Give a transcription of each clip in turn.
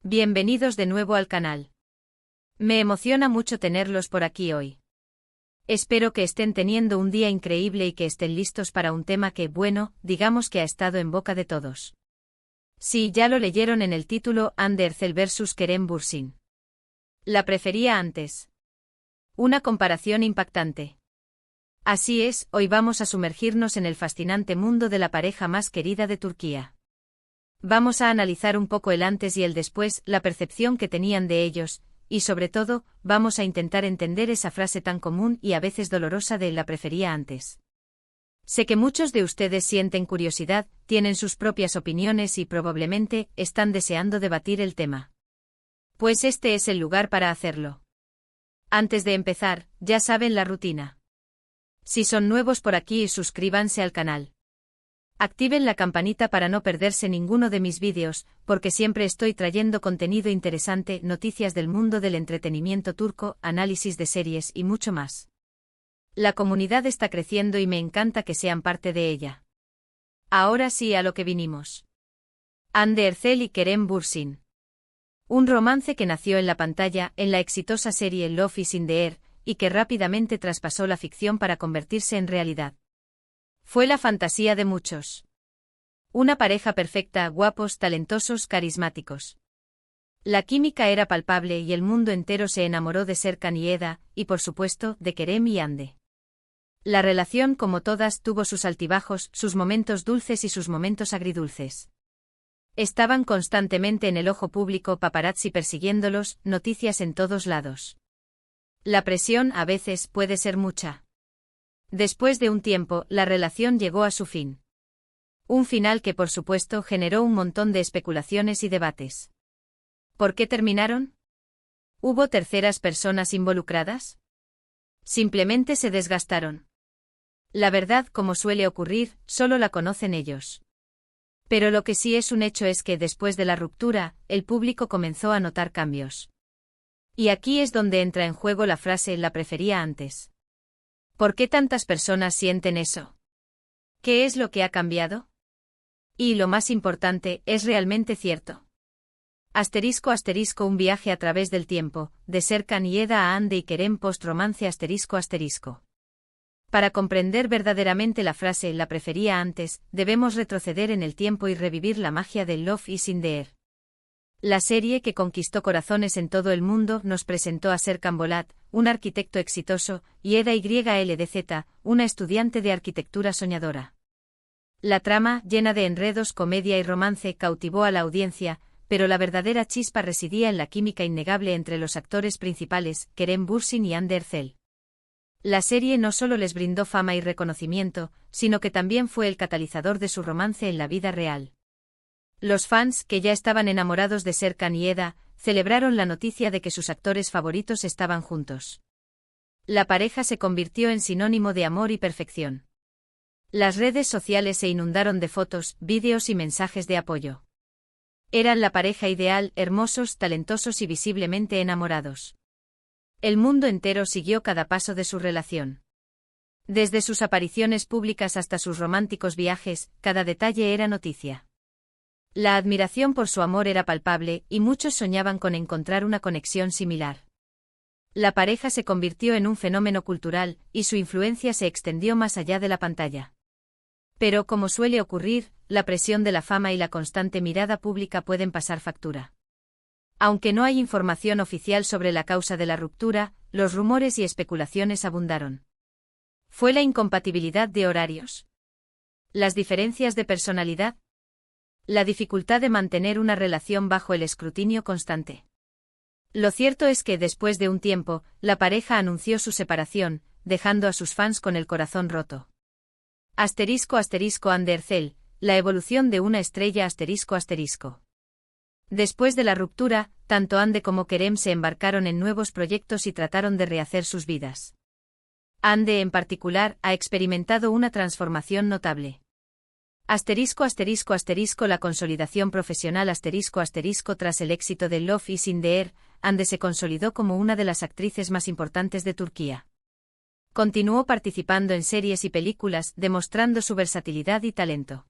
Bienvenidos de nuevo al canal. Me emociona mucho tenerlos por aquí hoy. Espero que estén teniendo un día increíble y que estén listos para un tema que, bueno, digamos que ha estado en boca de todos. Sí, ya lo leyeron en el título, Hande Erçel vs Kerem Bürsin. La prefería antes. Una comparación impactante. Así es, hoy vamos a sumergirnos en el fascinante mundo de la pareja más querida de Turquía. Vamos a analizar un poco el antes y el después, la percepción que tenían de ellos, y sobre todo, vamos a intentar entender esa frase tan común y a veces dolorosa de la prefería antes. Sé que muchos de ustedes sienten curiosidad, tienen sus propias opiniones y probablemente están deseando debatir el tema. Pues este es el lugar para hacerlo. Antes de empezar, ya saben la rutina. Si son nuevos por aquí, suscríbanse al canal. Activen la campanita para no perderse ninguno de mis vídeos, porque siempre estoy trayendo contenido interesante, noticias del mundo del entretenimiento turco, análisis de series y mucho más. La comunidad está creciendo y me encanta que sean parte de ella. Ahora sí a lo que vinimos. Hande Erçel y Kerem Bürsin. Un romance que nació en la pantalla, en la exitosa serie Love is in the Air, y que rápidamente traspasó la ficción para convertirse en realidad. Fue la fantasía de muchos. Una pareja perfecta, guapos, talentosos, carismáticos. La química era palpable y el mundo entero se enamoró de Serkan y Eda, y por supuesto, de Kerem y Hande. La relación, como todas, tuvo sus altibajos, sus momentos dulces y sus momentos agridulces. Estaban constantemente en el ojo público, paparazzi persiguiéndolos, noticias en todos lados. La presión a veces puede ser mucha. Después de un tiempo, la relación llegó a su fin. Un final que por supuesto generó un montón de especulaciones y debates. ¿Por qué terminaron? ¿Hubo terceras personas involucradas? Simplemente se desgastaron. La verdad, como suele ocurrir, solo la conocen ellos. Pero lo que sí es un hecho es que después de la ruptura, el público comenzó a notar cambios. Y aquí es donde entra en juego la frase «la prefería antes». ¿Por qué tantas personas sienten eso? ¿Qué es lo que ha cambiado? Y lo más importante, ¿es realmente cierto? *** Un viaje a través del tiempo, de Serkan y Eda a Hande y Kerem post-romance ***. Para comprender verdaderamente la frase «la prefería antes», debemos retroceder en el tiempo y revivir la magia de Love is in the Air. La serie que conquistó corazones en todo el mundo nos presentó a Serkan Bolat, un arquitecto exitoso, y Eda Yldz, una estudiante de arquitectura soñadora. La trama, llena de enredos, comedia y romance, cautivó a la audiencia, pero la verdadera chispa residía en la química innegable entre los actores principales, Kerem Bürsin y Hande Erçel. La serie no solo les brindó fama y reconocimiento, sino que también fue el catalizador de su romance en la vida real. Los fans, que ya estaban enamorados de Serkan y Eda, celebraron la noticia de que sus actores favoritos estaban juntos. La pareja se convirtió en sinónimo de amor y perfección. Las redes sociales se inundaron de fotos, vídeos y mensajes de apoyo. Eran la pareja ideal, hermosos, talentosos y visiblemente enamorados. El mundo entero siguió cada paso de su relación. Desde sus apariciones públicas hasta sus románticos viajes, cada detalle era noticia. La admiración por su amor era palpable, y muchos soñaban con encontrar una conexión similar. La pareja se convirtió en un fenómeno cultural, y su influencia se extendió más allá de la pantalla. Pero, como suele ocurrir, la presión de la fama y la constante mirada pública pueden pasar factura. Aunque no hay información oficial sobre la causa de la ruptura, los rumores y especulaciones abundaron. ¿Fue la incompatibilidad de horarios? ¿Las diferencias de personalidad? ¿La dificultad de mantener una relación bajo el escrutinio constante? Lo cierto es que después de un tiempo, la pareja anunció su separación, dejando a sus fans con el corazón roto. Hande Erçel, la evolución de una estrella ***. Después de la ruptura, tanto Hande como Kerem se embarcaron en nuevos proyectos y trataron de rehacer sus vidas. Hande en particular ha experimentado una transformación notable. La consolidación profesional tras el éxito de Love is in the Air, Hande se consolidó como una de las actrices más importantes de Turquía. Continuó participando en series y películas, demostrando su versatilidad y talento.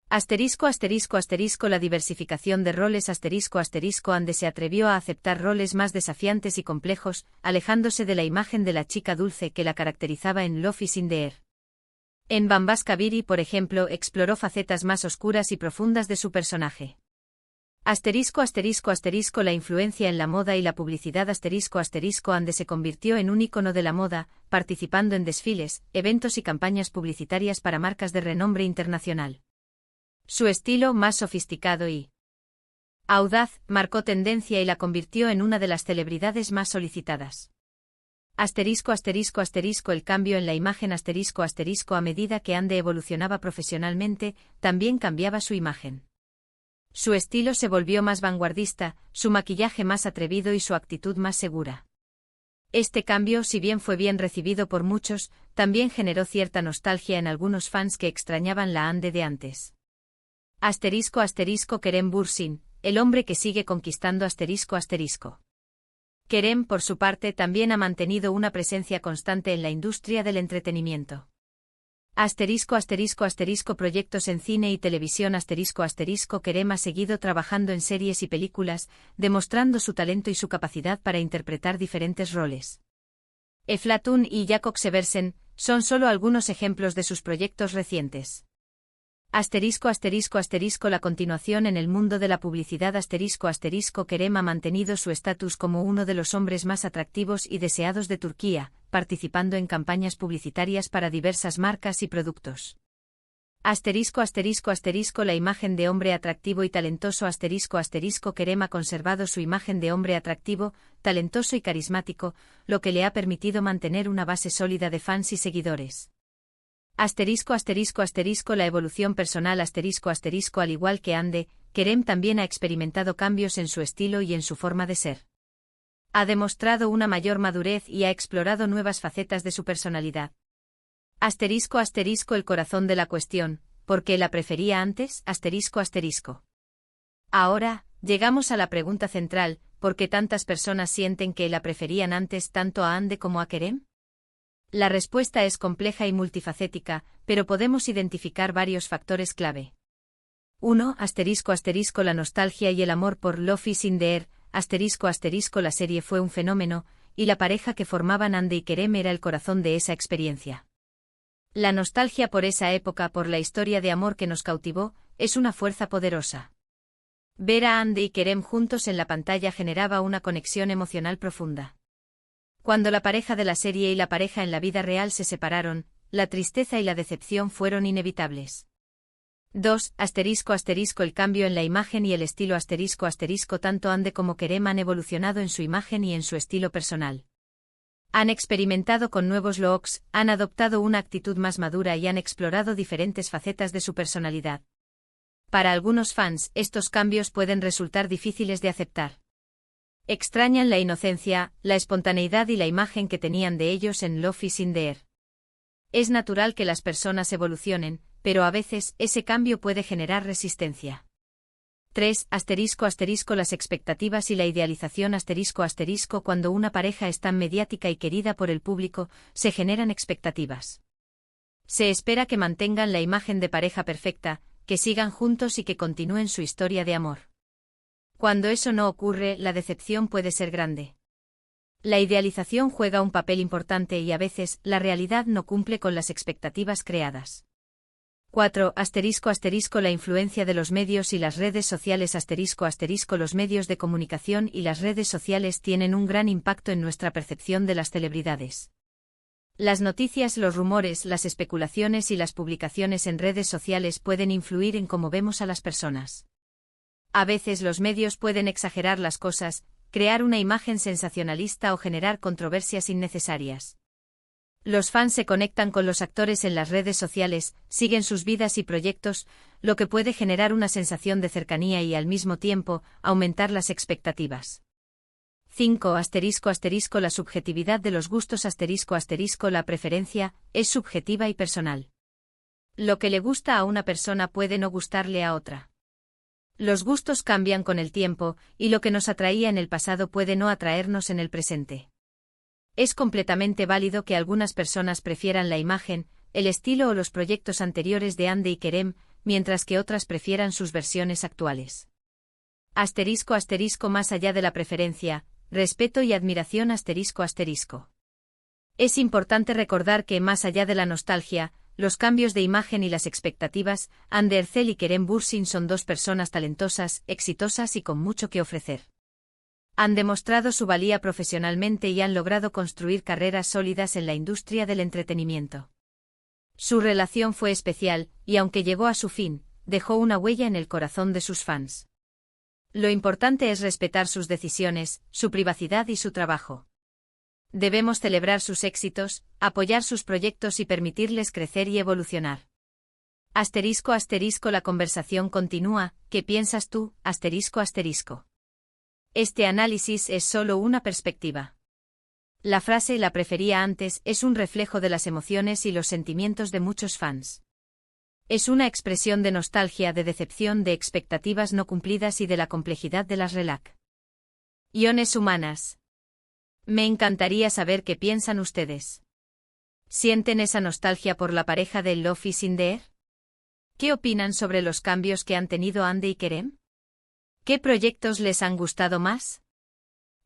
Asterisco asterisco asterisco la diversificación de roles asterisco asterisco Ande se atrevió a aceptar roles más desafiantes y complejos, alejándose de la imagen de la chica dulce que la caracterizaba en Love is in the Air. En Bambas Kabiri, por ejemplo, exploró facetas más oscuras y profundas de su personaje. Asterisco asterisco asterisco la influencia en la moda y la publicidad asterisco asterisco Ande se convirtió en un ícono de la moda, participando en desfiles, eventos y campañas publicitarias para marcas de renombre internacional. Su estilo, más sofisticado y audaz, marcó tendencia y la convirtió en una de las celebridades más solicitadas. Asterisco asterisco asterisco el cambio en la imagen asterisco asterisco a medida que Ande evolucionaba profesionalmente, también cambiaba su imagen. Su estilo se volvió más vanguardista, su maquillaje más atrevido y su actitud más segura. Este cambio, si bien fue bien recibido por muchos, también generó cierta nostalgia en algunos fans que extrañaban la Ande de antes. Asterisco asterisco Kerem Bürsin, el hombre que sigue conquistando asterisco asterisco. Kerem, por su parte, también ha mantenido una presencia constante en la industria del entretenimiento. Asterisco asterisco asterisco proyectos en cine y televisión asterisco asterisco Kerem ha seguido trabajando en series y películas, demostrando su talento y su capacidad para interpretar diferentes roles. Eflatun y Jakob Seversen son solo algunos ejemplos de sus proyectos recientes. Asterisco asterisco asterisco la continuación en el mundo de la publicidad asterisco asterisco Kerem ha mantenido su estatus como uno de los hombres más atractivos y deseados de Turquía, participando en campañas publicitarias para diversas marcas y productos. Asterisco asterisco asterisco la imagen de hombre atractivo y talentoso asterisco asterisco Kerem ha conservado su imagen de hombre atractivo, talentoso y carismático, lo que le ha permitido mantener una base sólida de fans y seguidores. Asterisco asterisco asterisco la evolución personal asterisco asterisco al igual que Ande, Kerem también ha experimentado cambios en su estilo y en su forma de ser. Ha demostrado una mayor madurez y ha explorado nuevas facetas de su personalidad. Asterisco asterisco el corazón de la cuestión, ¿por qué la prefería antes? Asterisco asterisco. Ahora, llegamos a la pregunta central, ¿por qué tantas personas sienten que la preferían antes tanto a Ande como a Kerem? La respuesta es compleja y multifacética, pero podemos identificar varios factores clave. 1. Asterisco asterisco la nostalgia y el amor por Love is in the Air, asterisco asterisco la serie fue un fenómeno, y la pareja que formaban Ande y Kerem era el corazón de esa experiencia. La nostalgia por esa época, por la historia de amor que nos cautivó, es una fuerza poderosa. Ver a Ande y Kerem juntos en la pantalla generaba una conexión emocional profunda. Cuando la pareja de la serie y la pareja en la vida real se separaron, la tristeza y la decepción fueron inevitables. 2. Asterisco asterisco el cambio en la imagen y el estilo asterisco asterisco tanto Ande como Kerem han evolucionado en su imagen y en su estilo personal. Han experimentado con nuevos looks, han adoptado una actitud más madura y han explorado diferentes facetas de su personalidad. Para algunos fans, estos cambios pueden resultar difíciles de aceptar. Extrañan la inocencia, la espontaneidad y la imagen que tenían de ellos en Love is in the Air. Es natural que las personas evolucionen, pero a veces ese cambio puede generar resistencia. 3. Asterisco asterisco las expectativas y la idealización asterisco asterisco cuando una pareja es tan mediática y querida por el público, se generan expectativas. Se espera que mantengan la imagen de pareja perfecta, que sigan juntos y que continúen su historia de amor. Cuando eso no ocurre, la decepción puede ser grande. La idealización juega un papel importante y a veces la realidad no cumple con las expectativas creadas. 4. Asterisco asterisco la influencia de los medios y las redes sociales asterisco asterisco los medios de comunicación y las redes sociales tienen un gran impacto en nuestra percepción de las celebridades. Las noticias, los rumores, las especulaciones y las publicaciones en redes sociales pueden influir en cómo vemos a las personas. A veces los medios pueden exagerar las cosas, crear una imagen sensacionalista o generar controversias innecesarias. Los fans se conectan con los actores en las redes sociales, siguen sus vidas y proyectos, lo que puede generar una sensación de cercanía y al mismo tiempo aumentar las expectativas. 5. Asterisco asterisco la subjetividad de los gustos asterisco asterisco la preferencia es subjetiva y personal. Lo que le gusta a una persona puede no gustarle a otra. Los gustos cambian con el tiempo, y lo que nos atraía en el pasado puede no atraernos en el presente. Es completamente válido que algunas personas prefieran la imagen, el estilo o los proyectos anteriores de Ande y Kerem, mientras que otras prefieran sus versiones actuales. Asterisco asterisco más allá de la preferencia, respeto y admiración asterisco asterisco. Es importante recordar que, más allá de la nostalgia, los cambios de imagen y las expectativas, Ander Ercel y Kerem Bürsin son dos personas talentosas, exitosas y con mucho que ofrecer. Han demostrado su valía profesionalmente y han logrado construir carreras sólidas en la industria del entretenimiento. Su relación fue especial, y aunque llegó a su fin, dejó una huella en el corazón de sus fans. Lo importante es respetar sus decisiones, su privacidad y su trabajo. Debemos celebrar sus éxitos, apoyar sus proyectos y permitirles crecer y evolucionar. Asterisco asterisco la conversación continúa, ¿qué piensas tú? Asterisco asterisco. Este análisis es solo una perspectiva. La frase "la prefería antes" es un reflejo de las emociones y los sentimientos de muchos fans. Es una expresión de nostalgia, de decepción, de expectativas no cumplidas y de la complejidad de las relaciones humanas. Me encantaría saber qué piensan ustedes. ¿Sienten esa nostalgia por la pareja de Love is in the air? ¿Qué opinan sobre los cambios que han tenido Ande y Kerem? ¿Qué proyectos les han gustado más?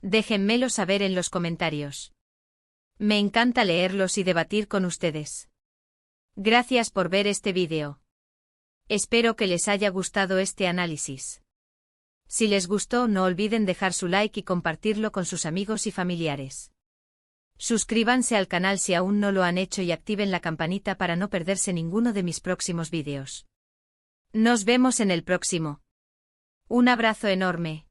Déjenmelo saber en los comentarios. Me encanta leerlos y debatir con ustedes. Gracias por ver este vídeo. Espero que les haya gustado este análisis. Si les gustó, no olviden dejar su like y compartirlo con sus amigos y familiares. Suscríbanse al canal si aún no lo han hecho y activen la campanita para no perderse ninguno de mis próximos vídeos. Nos vemos en el próximo. Un abrazo enorme.